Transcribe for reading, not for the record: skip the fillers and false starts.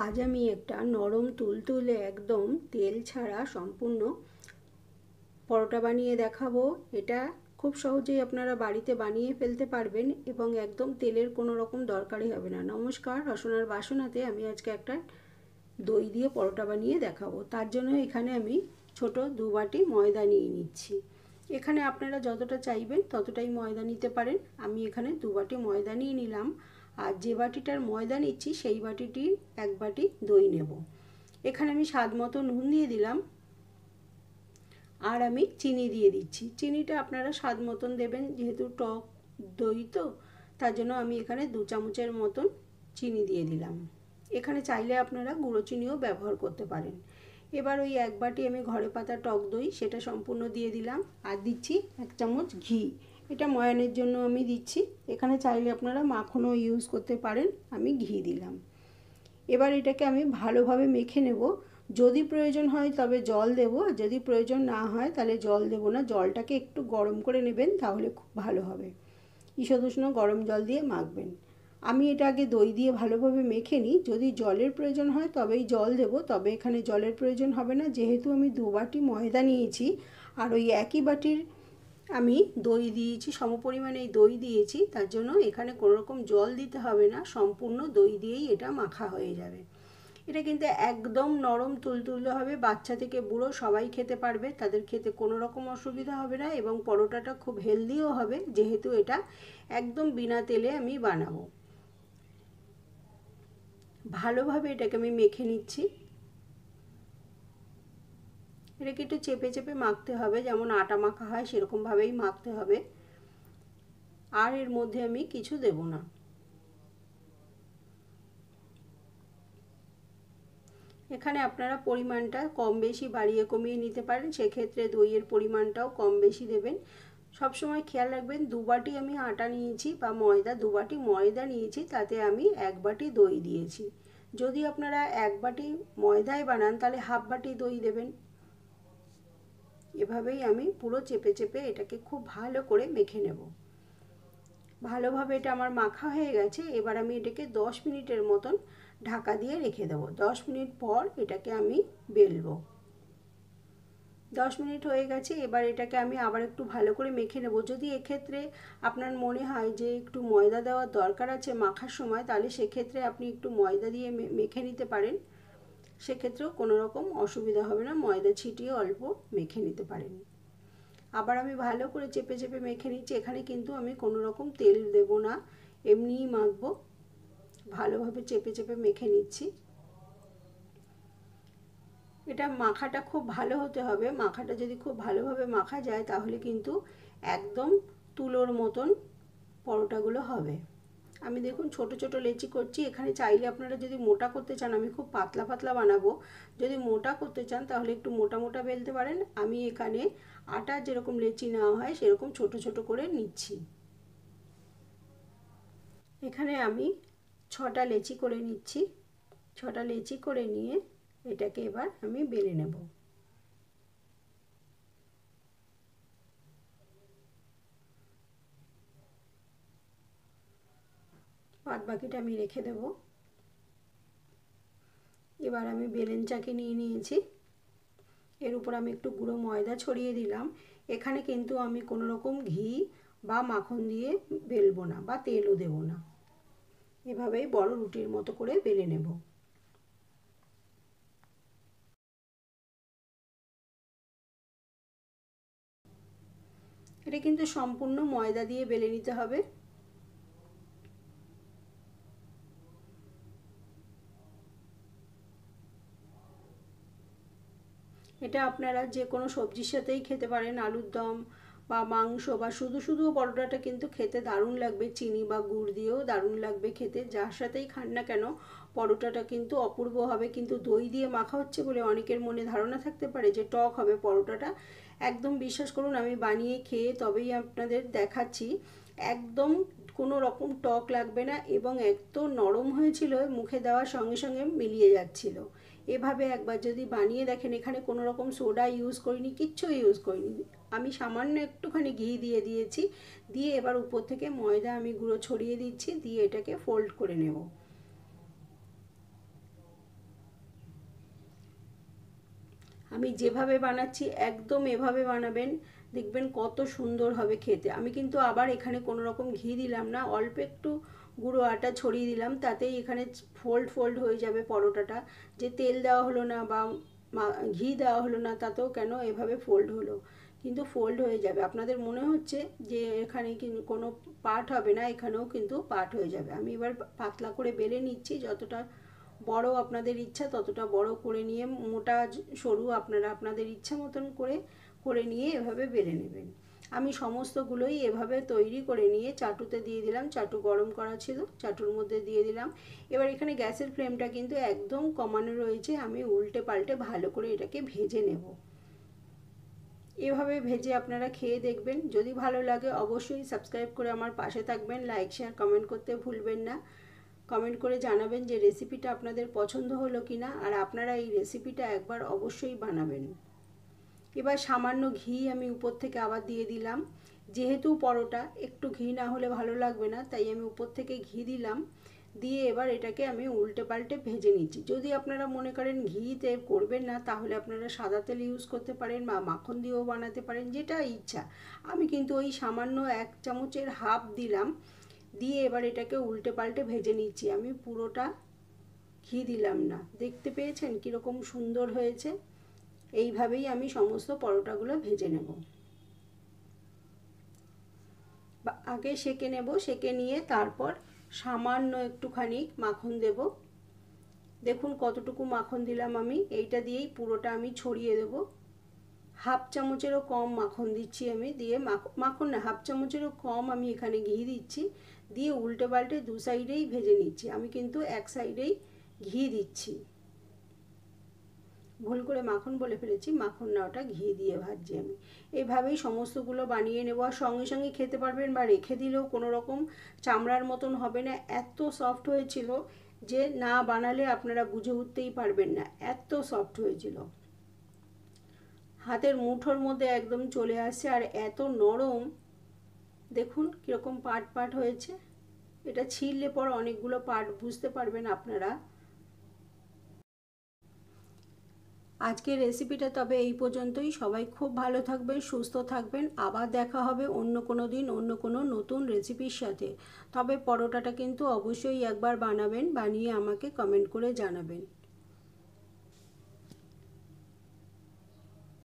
আজ আমি একটা নরম তুলতুলে একদম তেল ছাড়া সম্পূর্ণ পরোটা বানিয়ে দেখাবো। এটা খুব সহজেই আপনারা বাড়িতে বানিয়ে ফেলতে পারবেন এবং একদম তেলের কোনো রকম দরকারই হবে না। নমস্কার, রসনার বাসনাতে আমি আজকে একটা দই দিয়ে পরোটা বানিয়ে দেখাবো। তার জন্য এখানে আমি ছোট 2 বাটি ময়দা নিয়ে নিচ্ছি। এখানে আপনারা যতটা চাইবেন ততটাই ময়দা নিতে পারেন। আমি এখানে 2 বাটি ময়দা নিয়ে নিলাম। আর যে বাটিটার ময়দা নিচ্ছি সেই বাটিটির 1 বাটি দই নেব। এখানে আমি স্বাদ মতো নুন দিয়ে দিলাম আর আমি চিনি দিয়ে দিচ্ছি। চিনিটা আপনারা স্বাদ মতন দেবেন, যেহেতু টক দই তো তার জন্য আমি এখানে 2 চামচের মতন চিনি দিয়ে দিলাম। এখানে চাইলে আপনারা গুঁড়ো চিনিও ব্যবহার করতে পারেন। এবার ওই 1 বাটি আমি ঘরে পাতা টক দই সেটা সম্পূর্ণ দিয়ে দিলাম আর দিচ্ছি 1 চামচ ঘি। এটা ময়ানের জন্য আমি দিচ্ছি। এখানে চাইলে আপনারা মাখনও ইউজ করতে পারেন, আমি ঘি দিলাম। এবার এটাকে আমি ভালোভাবে মেখে নেব। যদি প্রয়োজন হয় তবে জল দেব, যদি প্রয়োজন না হয় তাহলে জল দেব না। জলটাকে একটু গরম করে নেবেন, তাহলে খুব ভালো হবে। ঈষদুষ্ণ গরম জল দিয়ে মাখবেন। আমি এটা আগে দই দিয়ে ভালোভাবে মেখে নিই। যদি জলের প্রয়োজন হয় তবেই জল দেব, তবে এখানে জলের প্রয়োজন হবে না, যেহেতু আমি 2 বাটি ময়দা নিয়েছি আর ওই একই বাটির আমি দই দিয়েছি, সমপরিমাণে দই দিয়েছি, তার জন্য এখানে কোনো রকম জল দিতে হবে না, সম্পূর্ণ দই দিয়েই এটা মাখা হয়ে যাবে। এটা কিন্তু একদম নরম তুলতুলে হবে, বাচ্চা থেকে বুড়ো সবাই খেতে পারবে, তাদের খেতে কোনো রকম অসুবিধা হবে না এবং পরোটাটা খুব হেলদিও হবে, যেহেতু এটা একদম বিনা তেলে আমি বানাবো। ভালোভাবে এটাকে আমি মেখে নিচ্ছি। এটাকে একটু চেপে চেপে মাখতে হবে, যেমন আটা মাখা হয় সেরকমভাবেই মাখতে হবে। আর এর মধ্যে আমি কিছু দেব না। এখানে আপনারা পরিমাণটা কম বেশি বাড়িয়ে কমিয়ে নিতে পারেন, সেক্ষেত্রে দইয়ের পরিমাণটাও কম বেশি দেবেন। সবসময় খেয়াল রাখবেন 2 বাটি আমি আটা নিয়েছি বা ময়দা, 2 বাটি ময়দা নিয়েছি, তাতে আমি 1 বাটি দই দিয়েছি। যদি আপনারা 1 বাটি ময়দায় বানান তাহলে হাফ বাটি দই দেবেন। এভাবেই আমি পুরো চেপে চেপে এটাকে খুব ভালো করে মেখে নেব। ভালোভাবে এটা আমার মাখা হয়ে গেছে। এবার আমি এটাকে 10 মিনিটের মতন ঢাকা দিয়ে রেখে দেবো। 10 মিনিট পর এটাকে আমি বেলবো। 10 মিনিট হয়ে গেছে। এবার এটাকে আমি আবার একটু ভালো করে মেখে নেব। যদি এক্ষেত্রে আপনার মনে হয় যে একটু ময়দা দেওয়ার দরকার আছে মাখার সময়, তাহলে সেক্ষেত্রে আপনি একটু ময়দা দিয়ে মেখে নিতে পারেন। সেক্ষেত্রেও কোনো রকম অসুবিধা হবে না, ময়দা ছিটিয়ে অল্প মেখে নিতে পারেন। আবার আমি ভালো করে চেপে চেপে মেখে নিচ্ছি। এখানে কিন্তু আমি কোনো রকম তেল দেব না, এমনিই মাখবো। ভালোভাবে চেপে চেপে মেখে নিচ্ছি। এটা মাখাটা খুব ভালো হতে হবে। মাখাটা যদি খুব ভালোভাবে মাখা যায় তাহলে কিন্তু একদম তুলোর মতন পরোটাগুলো হবে। আমি দেখুন ছোট ছোট লেচি করছি। এখানে চাইলে আপনারা যদি মোটা করতে চান, আমি খুব পাতলা পাতলা বানাবো, যদি মোটা করতে চান তাহলে একটু মোটা মোটা বেলতে পারেন। আমি এখানে আটা যেরকম লেচি নেওয়া হয় সেরকম ছোট ছোট করে নিচ্ছি। এখানে আমি 6টা লেচি করে নিচ্ছি। 6টা লেচি করে নিয়ে এটাকে এবার আমি বেলে নেব। বাদ বাকিটা আমি রেখে দেব। এবার আমি বেলেন চাকি নিয়ে নিয়েছি। এর উপর আমি একটু গুঁড়ো ময়দা ছড়িয়ে দিলাম। এখানে কিন্তু আমি কোনো রকম ঘি বা মাখন দিয়ে বেলবো না বা তেলও দেব না। এভাবেই বড় রুটির মতো করে বেলে নেব। এটা কিন্তু সম্পূর্ণ ময়দা দিয়ে বেলে নিতে হবে। এটা আপনারা যে কোনো সবজির সাথেই খেতে পারেন, আলুর দম বা মাংস বা শুধু শুধু পরোটাটা কিন্তু খেতে দারুণ লাগবে। চিনি বা গুড় দিয়েও দারুণ লাগবে খেতে, যার সাথেই খান না কেন পরোটাটা কিন্তু অপূর্ব হবে। কিন্তু দই দিয়ে মাখা হচ্ছে বলে অনেকের মনে ধারণা থাকতে পারে যে টক হবে পরোটাটা। একদম বিশ্বাস করুন, আমি বানিয়ে খেয়ে তবেই আপনাদের দেখাচ্ছি, একদম কোনো রকম টক লাগবে না এবং এত নরম হয়েছিল, মুখে দেওয়ার সঙ্গে সঙ্গে মিলিয়ে যাচ্ছিল। এভাবে একবার যদি বানিয়ে দেখেন, এখানে কোনো রকম সোডা ইউজ করিনি, কিচ্ছু ইউজ করিনি, আমি সামান্য একটুখানি ঘি দিয়ে দিয়েছি। দিয়ে এবার উপর থেকে ময়দা আমি গুঁড়ো ছড়িয়ে দিচ্ছি, দিয়ে এটাকে ফোল্ড করে নেব। আমি যেভাবে বানাচ্ছি একদম এভাবে বানাবেন, দেখবেন কত সুন্দর হবে খেতে। আমি কিন্তু আবার এখানে কোনো রকম ঘি দিলাম না, অল্প একটু গুঁড়ো আটা ছড়িয়ে দিলাম, তাতেই এখানে ফোল্ড ফোল্ড হয়ে যাবে পরোটাটা। যে তেল দেওয়া হলো না বা ঘি দেওয়া হলো না তাতেও কেন এভাবে ফোল্ড হলো, কিন্তু ফোল্ড হয়ে যাবে। আপনাদের মনে হচ্ছে যে এখানে কোনো পার্ট হবে না, এখানেও কিন্তু পার্ট হয়ে যাবে। আমি এবার পাতলা করে বেলে নিচ্ছি, যতটা বড় আপনাদের ইচ্ছা ততটা বড় করে নিয়ে, মোটা সরু আপনারা আপনাদের ইচ্ছা মতন করে নিয়ে এভাবে বেলে নেবেন। আমি সমস্তগুলোই এভাবে তৈরি করে নিয়ে চাটুতে দিয়ে দিলাম, চাটু গরম করা ছিল, চাটুর মধ্যে দিয়ে দিলাম। এবার এখানে গ্যাসের ফ্লেমটা কিন্তু একদম কমানো রয়েছে, আমি উল্টে পাল্টে ভালো করে এটাকে ভেজে নেব। এভাবে ভেজে আপনারা খেয়ে দেখবেন, যদি ভালো লাগে অবশ্যই সাবস্ক্রাইব করে আমার পাশে থাকবেন, লাইক শেয়ার কমেন্ট করতে ভুলবেন না। কমেন্ট করে জানাবেন যে রেসিপিটা আপনাদের পছন্দ হলো কিনা, আর আপনারা এই রেসিপিটা একবার অবশ্যই বানাবেন। এবার সামান্য ঘি আমি উপর থেকে আবার দিয়ে দিলাম, যেহেতু পরোটা একটু ঘি না হলে ভালো লাগবে না, তাই আমি উপর থেকে ঘি দিলাম। দিয়ে এবার এটাকে আমি উল্টে পাল্টে ভেজে নিচ্ছি। যদি আপনারা মনে করেন ঘিতে করবেন না, তাহলে আপনারা সাদা তেল ইউজ করতে পারেন বা মাখন দিয়েও বানাতে পারেন, যেটা ইচ্ছা। আমি কিন্তু ওই সামান্য 1 চামচের হাফ দিলাম, দিয়ে এবার এটাকে উল্টে পাল্টে ভেজে নিচ্ছি। আমি পুরোটা ঘি দিলাম না। দেখতে পেয়েছেন কীরকম সুন্দর হয়েছে? এইভাবেই আমি সমস্ত পরোটাগুলো ভেজে নেব। আগে সেঁকে নেব, সেঁকে নিয়ে তারপর সামান্য একটুখানি মাখন দেব। দেখুন কতটুকু মাখন দিলাম আমি, এইটা দিয়েই পুরোটা আমি ছড়িয়ে দেব। হাফ চামচেরও কম মাখন দিচ্ছি আমি, দিয়ে মাখন না, হাফ চামচেরও কম আমি এখানে ঘি দিচ্ছি। দিয়ে উল্টে পাল্টে দু সাইডেই ভেজে নিচ্ছি। আমি কিন্তু এক সাইডেই ঘি দিচ্ছি, ভুল করে মাখন বলে ফেলেছি, মাখন না, ওটা ঘি দিয়ে ভাজছি আমি। এইভাবেই সমস্তগুলো বানিয়ে নেব, আর সঙ্গে সঙ্গে খেতে পারবেন বা রেখে দিলেও কোনো রকম চামড়ার মতন হবে না। এত সফট হয়েছিল যে না বানালে আপনারা বুঝে উঠতেই পারবেন না, এত সফট হয়েছিল। হাতের মুঠোর মধ্যে একদম চলে আসছে, আর এত নরম, দেখুন কীরকম পাট পাট হয়েছে। এটা ছিঁড়লে পর অনেকগুলো পাট বুঝতে পারবেন আপনারা। আজকের রেসিপিটা তবে এই পর্যন্তই। সবাই খুব ভালো থাকবেন, সুস্থ থাকবেন। আবার দেখা হবে অন্য কোনো দিন অন্য কোনো নতুন রেসিপির সাথে। তবে পরোটাটা কিন্তু অবশ্যই একবার বানাবেন, বানিয়ে আমাকে কমেন্ট করে জানাবেন।